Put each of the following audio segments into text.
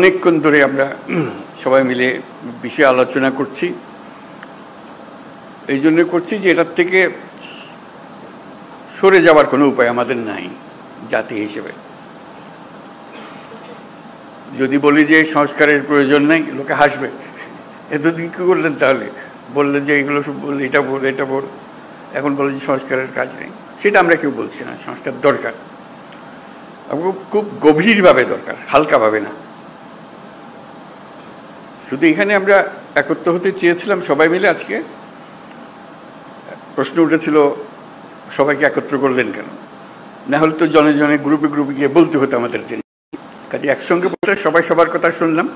অনেকক্ষণ ধরে আমরা সবাই মিলে বিষয়ে আলোচনা করছি। এই জন্য করছি যে এটার থেকে সরে যাওয়ার কোনো উপায় আমাদের নাই জাতি হিসেবে। যদি বলি যে সংস্কারের প্রয়োজন নাই, লোকে হাসবে, এতদিন কী করলেন তাহলে? বললেন যে এগুলো সব বললে, এটা বল এটা বল, এখন বলে যে সংস্কারের কাজ নেই। সেটা আমরা কেউ বলছি না, সংস্কার দরকার, খুব গভীরভাবে দরকার, হালকাভাবে না। শুধু এখানে আমরা একত্র হতে চেয়েছিলাম সবাই মিলে। আজকে প্রশ্ন উঠেছিল সবাইকে একত্র করলেন কেন? না হলে তো জনে জনে গ্রুপে গ্রুপে গিয়ে বলতে হতো আমাদের জন্য। কাজে একসঙ্গে বলতে সবাই সবার কথা শুনলাম,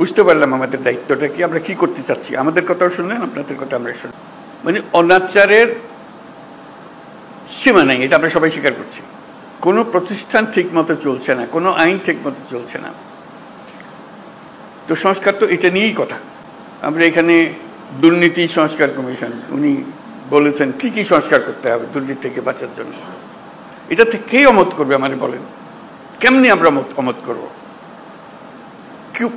বুঝতে পারলাম আমাদের দায়িত্বটা কি, আমরা কি করতে চাচ্ছি। আমাদের কথাও শুনলেন, আপনাদের কথা আমরা শুনলাম। মানে অনাচারের সীমা নেই, এটা আমরা সবাই স্বীকার করছি। কোনো প্রতিষ্ঠান ঠিক মতো চলছে না, কোনো আইন ঠিক মতো চলছে না। তো সংস্কার তো এটা নিয়েই কথা। আমরা এখানে দুর্নীতি সংস্কার কমিশন, উনি বলেছেন কি কি সংস্কার করতে হবে দুর্নীতি থেকে বাঁচার জন্য। এটা থেকে কে অমত করবে আমাদের বলেন? কেমনি আমরা অমত করবো?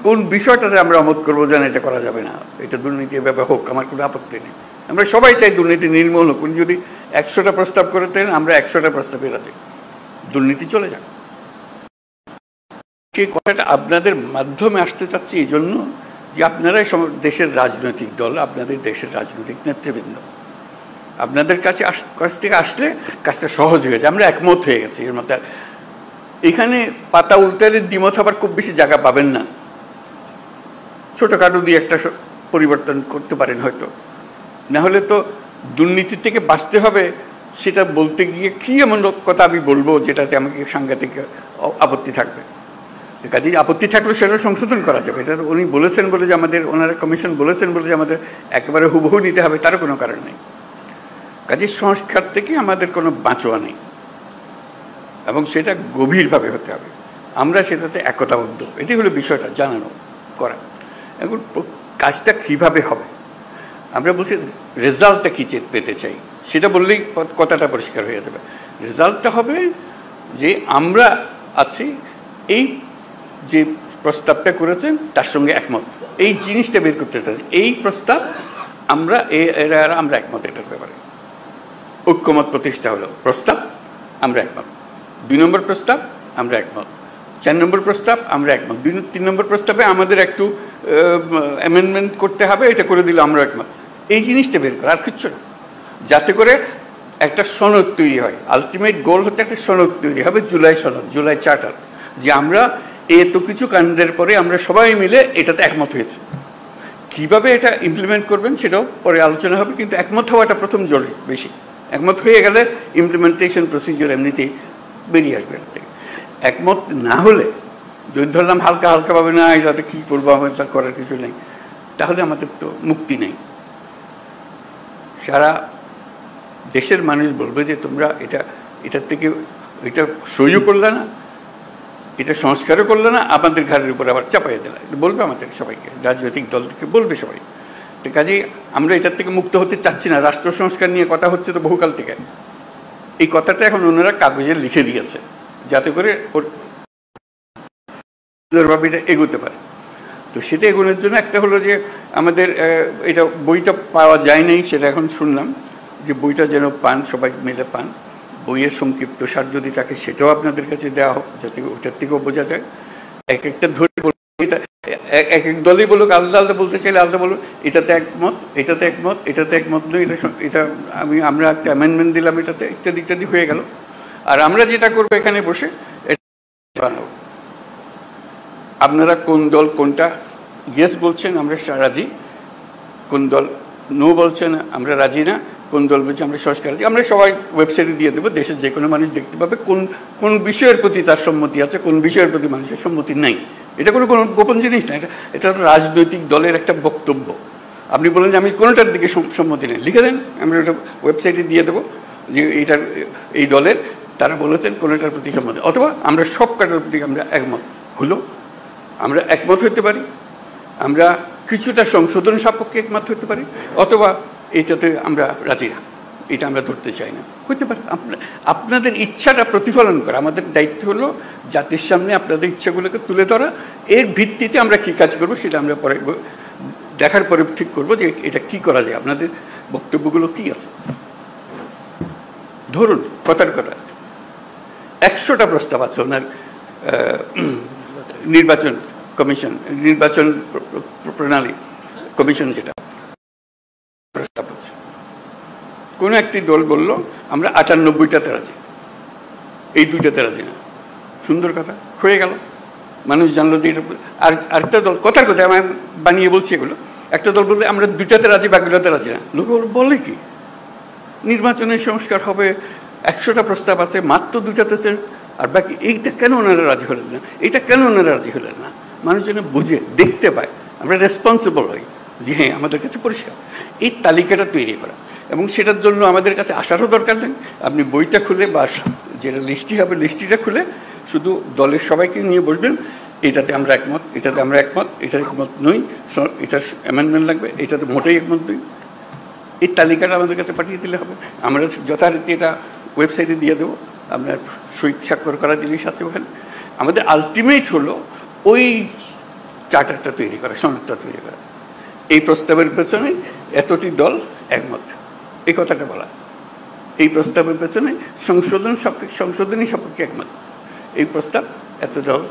কোন বিষয়টাতে আমরা অমত করবো যেন এটা করা যাবে না, এটা দুর্নীতি এভাবে হোক, আমার কোনো আপত্তি নেই। আমরা সবাই চাই দুর্নীতি নির্মূল হোক। উনি যদি 100টা প্রস্তাব করতেন, আমরা 100টা প্রস্তাবে রাজি, দুর্নীতি চলে যাক। সেই কথাটা আপনাদের মাধ্যমে আসতে চাচ্ছি এই জন্য যে আপনারাই দেশের রাজনৈতিক দল, আপনাদের দেশের রাজনৈতিক নেতৃবৃন্দ, আপনাদের কাছ থেকে আসলে কাজটা সহজ হয়ে যায়। আমরা একমত হয়ে গেছি এর মধ্যে। এখানে পাতা উল্টালে দ্বিমত আবার খুব বেশি জায়গা পাবেন না। ছোটোখাটো দিয়ে একটা পরিবর্তন করতে পারেন হয়তো, না হলে তো দুর্নীতির থেকে বাঁচতে হবে। সেটা বলতে গিয়ে কী এমন কথা আমি বলবো যেটাতে আমাকে সাংঘাতিক আপত্তি থাকবে। কাজেই আপত্তি থাকলে সেটা সংশোধন করা যাবে। এটা উনি বলেছেন বলে যে আমাদের, ওনারা কমিশন বলেছেন বলে যে আমাদের একেবারে হুবহু নিতে হবে তারও কোনো কারণ নেই। কাজেই সংস্কার থেকে আমাদের কোনো বাঁচোয়া নেই, এবং সেটা গভীরভাবে হতে হবে। আমরা সেটাতে একতাবদ্ধ, এটি হলো বিষয়টা জানানো করা। এখন কাজটা কীভাবে হবে? আমরা বলছি রেজাল্টটা কী পেতে চাই, সেটা বললেই কথাটা পরিষ্কার হয়ে যাবে। রেজাল্টটা হবে যে আমরা আছি, এই যে প্রস্তাবটা করেছেন তার সঙ্গে একমত, এই জিনিসটা বের করতে চাই। এই প্রস্তাব আমরা আমরা একমত, এটার ব্যাপারে ঐক্যমত প্রতিষ্ঠা হলো। প্রস্তাব আমরা একমত, 2 নম্বর প্রস্তাব আমরা একমত, 4 নম্বর প্রস্তাব আমরা একমত, 3 নম্বর প্রস্তাবে আমাদের একটু অ্যামেন্ডমেন্ট করতে হবে, এটা করে দিলে আমরা একমত। এই জিনিসটা বের করা, আর কিচ্ছু না, যাতে করে একটা সনদ তৈরি হয়। আলটিমেট গোল হচ্ছে একটা সনদ তৈরি হবে, জুলাই সনদ, জুলাই চার্টার, যে আমরা এত কিছু কাণ্ডের পরে আমরা সবাই মিলে এটাতে একমত হয়েছে। কিভাবে এটা ইমপ্লিমেন্ট করবেন সেটাও পরে আলোচনা হবে, কিন্তু একমত হওয়াটা প্রথম জরুরি বেশি। একমত হয়ে গেলে ইমপ্লিমেন্টেশন প্রসিজিওর এমনিতেই বেরিয়ে আসবে এর থেকে। একমত না হলে, যদি ধরলাম হালকা হালকা পাবে না, এটাতে কী করবো, আমার তা করার কিছু নেই, তাহলে আমাদের তো মুক্তি নেই। সারা দেশের মানুষ বলবে যে তোমরা এটার থেকে এটা সহ্য করলে না, এটা সংস্কারও করলে না, আমাদের ঘরের উপর আবার চাপাইয়ে দিলে, বলবে আমাদের সবাইকে, রাজনৈতিক দল থেকে বলবে সবাই। তো কাজেই আমরা এটার থেকে মুক্ত হতে চাচ্ছি না। রাষ্ট্র সংস্কার নিয়ে কথা হচ্ছে তো বহুকাল থেকে। এই কথাটা এখন ওনারা কাগজে লিখে দিয়েছে যাতে করে এটা এগোতে পারে। তো সেটা এগোনোর জন্য একটা হলো যে আমাদের এটা বইটা পাওয়া যায় নাই, সেটা এখন শুনলাম যে বইটা যেন পান, সবাই মিলে পান। বইয়ের সংক্ষিপ্ত সার যদি থাকে সেটাও আপনাদের কাছে দেওয়া হোক, যাতে ওটার থেকেও বোঝা যায়। এক একটা ধরে এটা এক এক দলই বলুক, আলাদা আলাদা বলতে চাইলে আলাদা বলুক, এটাতে একমত, এটাতে একমত, এটাতে একমত নয়, এটা আমরা একটা অ্যামেন্ডমেন্ট দিলাম এটাতে, ইত্যাদি ইত্যাদি হয়ে গেল। আর আমরা যেটা করবো এখানে বসে বানাবো। আপনারা কোন দল কোনটা ইয়েস বলছেন আমরা রাজি, কোন দল নো বলছেন আমরা রাজি না, কোন দল বলছে আমরা সংস্কার রাজি, আমরা সবাই ওয়েবসাইটে দিয়ে দেবো। দেশের যে কোনো মানুষ দেখতে পাবে কোন কোন বিষয়ের প্রতি তার সম্মতি আছে, কোন বিষয়ের প্রতি মানুষের সম্মতি নাই। এটা কোনো গোপন জিনিস না, এটা রাজনৈতিক দলের একটা বক্তব্য। আপনি বলেন যে আমি কোনোটার দিকে সম্মতি নেই, লিখে দেন, আমরা ওটা ওয়েবসাইটে দিয়ে দেবো যে এইটার এই দলের তারা বলেছেন কোনোটার প্রতি সম্মতি, অথবা আমরা সব কাটার প্রতি আমরা একমত হলো, আমরা একমত হতে পারি। আমরা কিছুটা সংশোধন সাপেক্ষে একমত হতে পারি, অথবা এইটাতে আমরা রাজি না, এটা আমরা ধরতে চাই না। হইতে পারে আপনাদের ইচ্ছাটা প্রতিফলন করা, আমাদের দায়িত্ব হলো জাতির সামনে আপনাদের ইচ্ছাগুলোকে তুলে ধরা, এর ভিত্তিতে আমরা কী কাজ করবো সেটা আমরা পরে দেখার পরে ঠিক করবো যে এটা কি করা যায়, আপনাদের বক্তব্যগুলো কি আছে। ধরুন কথার কথা 100টা প্রস্তাব আছে ওনার নির্বাচন কমিশন, নির্বাচন প্রণালী কমিশন, যেটা প্রস্তাব আছে। কোনো একটি দল বলল আমরা 98টাতে রাজি, এই 2টাতে রাজি না। সুন্দর কথা, হয়ে গেল, মানুষ জানলো যে এটা। আর আরেকটা দল, কথার কথা আমি বানিয়ে বলছি এগুলো, একটা দল বললে আমরা 2টাতে রাজি, বাকিটাতে রাজি না। লোক বলে কি নির্বাচনের সংস্কার হবে, 100টা প্রস্তাব আছে, মাত্র 2টাতে আর বাকি, এইটা কেন ওনারা রাজি হলেন না, এটা কেন ওনারা রাজি হলেন না? মানুষ যেন বুঝে দেখতে পায়, আমরা রেসপন্সিবল হই যে হ্যাঁ আমাদের কাছে পরিষ্কার। এই তালিকাটা তৈরি করা, এবং সেটার জন্য আমাদের কাছে আসারও দরকার নেই। আপনি বইটা খুলে বা যেটা লিস্টটি হবে লিস্টটিটা খুলে শুধু দলের সবাইকে নিয়ে বসবেন, এটাতে আমরা একমত, এটাতে আমরা একমত, এটা একমত নই, এটার অ্যামেন্ডমেন্ট লাগবে, এটাতে মোটেই একমত নই। এই তালিকাটা আমাদের কাছে পাঠিয়ে দিলে হবে, আমরা যথারীতি এটা ওয়েবসাইটে দিয়ে দেবো। আপনার শহীদ স্বাক্ষর করা জিনিস আছে ওখানে। আমাদের আলটিমেট হলো ওই চার্টারটা তৈরি করা, সনদটা তৈরি করা। এই প্রস্তাবের পেছনে এতটি দল একমত, এই কথাটা বলা। এই প্রস্তাবের পেছনে সংশোধনী সপক্ষে একমত, এই প্রস্তাব এত দল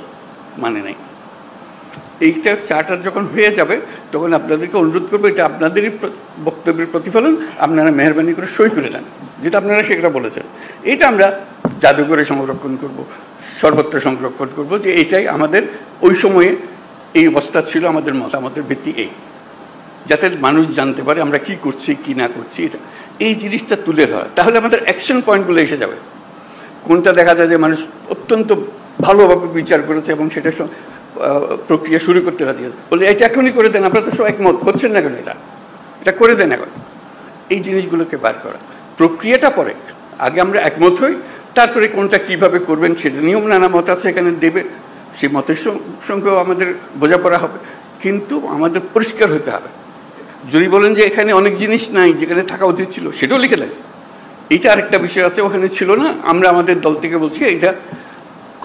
মানে নাই। এইটা চার্টার যখন হয়ে যাবে তখন আপনাদেরকে অনুরোধ করবো, এটা আপনাদেরই বক্তব্যের প্রতিফলন, আপনারা মেহরবানি করে সই করে দেন, যেটা আপনারা সেটা বলেছেন। এটা আমরা জাদুঘরে সংরক্ষণ করব, সর্বত্র সংরক্ষণ করব, যে এটাই আমাদের ওই সময়ে এই অবস্থা ছিল, আমাদের মতামতের ভিত্তি এই, যাতে মানুষ জানতে পারে আমরা কি করছি কি না করছি। এটা এই জিনিসটা তুলে ধরা, তাহলে আমাদের অ্যাকশন পয়েন্টগুলো এসে যাবে। কোনটা দেখা যায় যে মানুষ অত্যন্ত ভালোভাবে বিচার করেছে এবং সেটা প্রক্রিয়া শুরু করতে রাজি আছে, বলে এটা এখনই করে দেন, আপনারা তো সব একমত হচ্ছেন না কেন, এটা করে দেন এখন। এই জিনিসগুলোকে বার করা, প্রক্রিয়াটা পরে, আগে আমরা একমত হই, তারপরে কোনটা কিভাবে করবেন সেটা নিয়ম নানা মত আছে এখানে দেবে, সেই মতের সঙ্গেও আমাদের বোঝাপড়া হবে, কিন্তু আমাদের পরিষ্কার হতে হবে। যদি বলেন যে এখানে অনেক জিনিস নাই যেখানে থাকা উচিত ছিল, সেটাও লিখে দেন। এইটা আরেকটা বিষয় আছে, ওখানে ছিল না, আমরা আমাদের দল থেকে বলছি এটা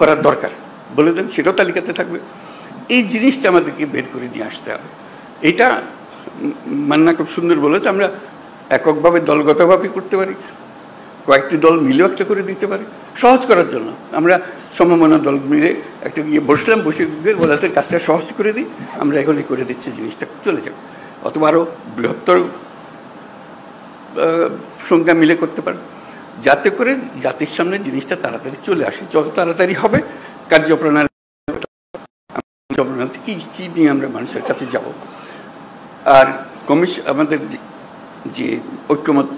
করার দরকার, বলে দেন, সেটাও তালিকাতে থাকবে। এই জিনিসটা আমাদেরকে বের করে নিয়ে আসতে হবে। এটা মান্না খুব সুন্দর বলেছে, আমরা এককভাবে দলগতভাবে করতে পারি, কয়েকটি দল মিলেও একটা করে দিতে পারি, সহজ করার জন্য। আমরা সমমনা দল মিলে একটা গিয়ে বসলাম, বসে দিয়ে ওদের কাজটা সহজ করে দিই, আমরা এখনই করে দিচ্ছি, জিনিসটা চলে যাবে। অথবা আরও বৃহত্তর সংখ্যা মিলে করতে পারে, যাতে করে জাতির সামনে জিনিসটা তাড়াতাড়ি চলে আসে। যত তাড়াতাড়ি হবে কার্যপ্রণালী কি কী নিয়ে আমরা মানুষের কাছে যাব। আর আমাদের যে ঐক্যমত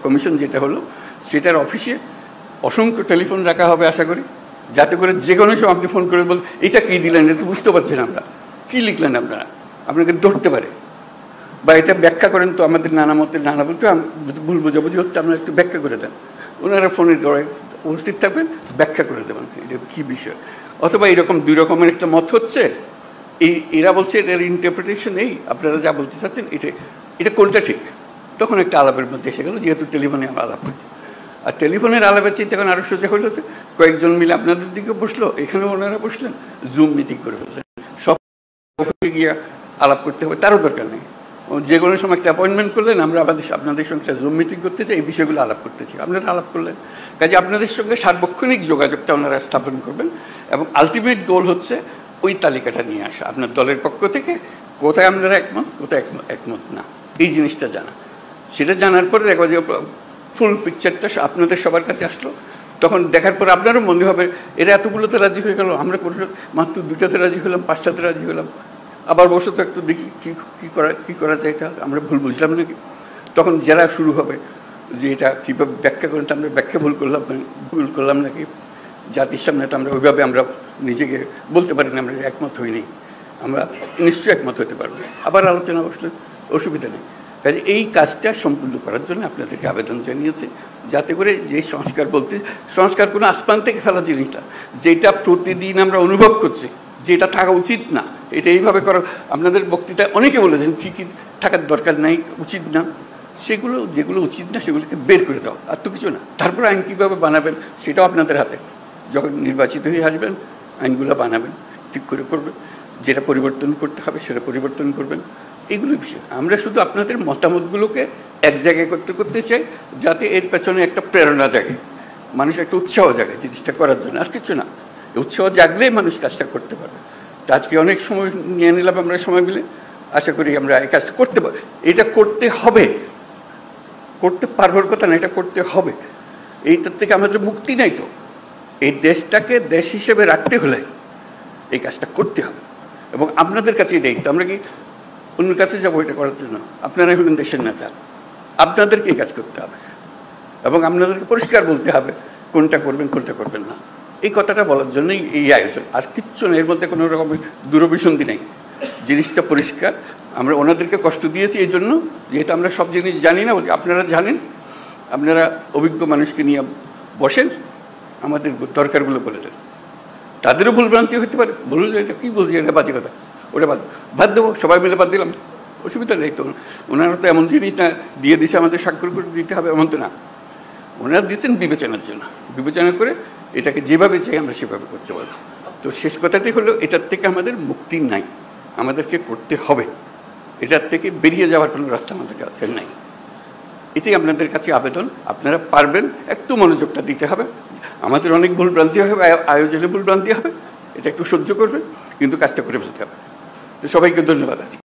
কমিশন যেটা হলো, সেটার অফিসে অসংখ্য টেলিফোন রাখা হবে আশা করি, যাতে করে যে কোনো সময় আপনি ফোন করে বল এটা কী দিলেন, এটা তো বুঝতে পারছেন আমরা, কী লিখলেন আপনারা, আপনাকে ধরতে পারে, বা এটা ব্যাখ্যা করেন তো, আমাদের নানা মতের নানা বলতে ভুল বোঝাবুঝি হচ্ছে, আপনারা একটু ব্যাখ্যা করে দেন। ওনারা ফোনের গড়ায় উপস্থিত থাকবেন, ব্যাখ্যা করে দেবেন এটা কী বিষয়। অথবা এরকম 2 রকমের একটা মত হচ্ছে, এরা বলছে এটার ইন্টারপ্রিটেশন এই, আপনারা যা বলতে চাচ্ছেন এটা কোনটা ঠিক, তখন একটা আলাপের মধ্যে এসে গেল, যেহেতু টেলিফোনে আমরা আলাপ করছি। আর টেলিফোনের আলাপের চেয়ে তখন আরও সোজা হয়েছে, কয়েকজন মিলে আপনাদের দিকে বসলো, এখানেও ওনারা বসলেন, জুম মিটিং করে ফেললেন, সব গিয়ে আলাপ করতে হবে তারও দরকার নেই। যে কোনো সময় একটা অ্যাপয়েন্টমেন্ট করলেন, আমরা আপনাদের সঙ্গে জুম মিটিং করতে চাই, এই বিষয়গুলো আলাপ করতে চাই, আপনারা আলাপ করলেন। কাজে আপনাদের সঙ্গে সার্বক্ষণিক যোগাযোগটা ওনারা স্থাপন করবেন, এবং আলটিমেট গোল হচ্ছে ওই তালিকাটা নিয়ে আসা আপনার দলের পক্ষ থেকে, কোথায় আপনারা একমত, কোথায় একমত না, এই জিনিসটা জানা। সেটা জানার পরে দেখো যে ফুল পিকচারটা আপনাদের সবার কাছে আসলো, তখন দেখার পর আপনারও মনে হবে এরা এতগুলোতে রাজি হয়ে গেল, আমরা মাত্র 2টাতে রাজি হলাম, 5টাতে রাজি হলাম, আবার বসে তো একটু দেখি কী করা যায়, এটা আমরা ভুল বুঝলাম নাকি। তখন যারা শুরু হবে যে এটা কীভাবে ব্যাখ্যা করেন, আমরা ব্যাখ্যা ভুল করলাম নাকি, জাতির সামনে তো আমরা ওইভাবে আমরা নিজেকে বলতে পারি না আমরা একমত হইনি, আমরা নিশ্চয়ই একমত হতে পারবো, আবার আলোচনা বসলে অসুবিধা নেই। কাজে এই কাজটা সম্পূর্ণ করার জন্য আপনাদেরকে আবেদন জানিয়েছে, যাতে করে যে সংস্কার কোনো আসমান থেকে ফেলা জিনিসটা, যেটা প্রতিদিন আমরা অনুভব করছি যেটা থাকা উচিত না, এটা এইভাবে করা। আপনাদের বক্তৃতায় অনেকে বলেছেন কী কী থাকার দরকার নাই, উচিত না, সেগুলো যেগুলো উচিত না সেগুলোকে বের করে দাও, আর তো কিছু না। তারপর আইন কীভাবে বানাবেন সেটাও আপনাদের হাতে। যখন নির্বাচিত হয়ে আসবেন আইনগুলো বানাবেন, ঠিক করে করবেন, যেটা পরিবর্তন করতে হবে সেটা পরিবর্তন করবেন। এইগুলো বিষয় আমরা শুধু আপনাদের মতামতগুলোকে এক জায়গায় করতে চাই, যাতে এর পেছনে একটা প্রেরণা জাগে, মানুষ একটা উৎসাহ জাগে জিনিসটা করার জন্য, আর কিছু না। উৎসাহ জাগলেই মানুষ কাজটা করতে পারবে। তো আজকে অনেক সময় নিয়ে নিলাম আমরা সময় মিলে, আশা করি আমরা এই কাজটা করতে পারি। এটা করতে হবে, করতে পারবার কথা না, এটা করতে হবে। এইটার থেকে আমাদের মুক্তি নাই তো। এই দেশটাকে দেশ হিসেবে রাখতে হলে এই কাজটা করতে হবে, এবং আপনাদের কাছেই দায়িত্ব। আমরা কি অন্যের কাছে যাবো এটা করার জন্য? আপনারাই হলেন দেশের নেতা, আপনাদেরকে এই কাজ করতে হবে, এবং আপনাদেরকে পরিষ্কার বলতে হবে কোনটা করবেন কোনটা করবেন না। এই কথাটা বলার জন্যই এই আয়োজন, আর কিচ্ছু না। এর মধ্যে কোনো রকমের দূরভিসন্ধি নেই, জিনিসটা পরিষ্কার। আমরা ওনাদেরকে কষ্ট দিয়েছি এই জন্য, যেহেতু আমরা সব জিনিস জানি না, আপনারা জানেন। আপনারা অভিজ্ঞ মানুষকে নিয়ে বসেন, আমাদের দরকারগুলো বলে দেন। তাদেরও ভুলভ্রান্তি হতে পারে, বলুন এটা কী বলছি, এটা বাজে কথা, ওটা বাদ দেবো, সবাই মিলে বাদ দিলাম, অসুবিধা নেই তো। ওনারা তো এমন জিনিস না দিয়ে দিছে আমাদের স্বাক্ষর করে দিতে হবে এমন তো না। ওনারা দিয়েছেন বিবেচনার জন্য, বিবেচনা করে এটাকে যেভাবে চাই আমরা সেভাবে করতে পারবো। তো শেষ কথাটি হলো, এটার থেকে আমাদের মুক্তি নাই, আমাদেরকে করতে হবে। এটার থেকে বেরিয়ে যাওয়ার কোনো রাস্তা আমাদের কাছে নাই। এটাই আপনাদের কাছে আবেদন। আপনারা পারবেন, একটু মনোযোগটা দিতে হবে। আমাদের অনেক ভুলভ্রান্তি হবে, আয়োজনে ভুলভ্রান্তি হবে, এটা একটু সহ্য করবেন, কিন্তু কাজটা করে ফেলতে হবে। তো সবাইকে ধন্যবাদ আছে।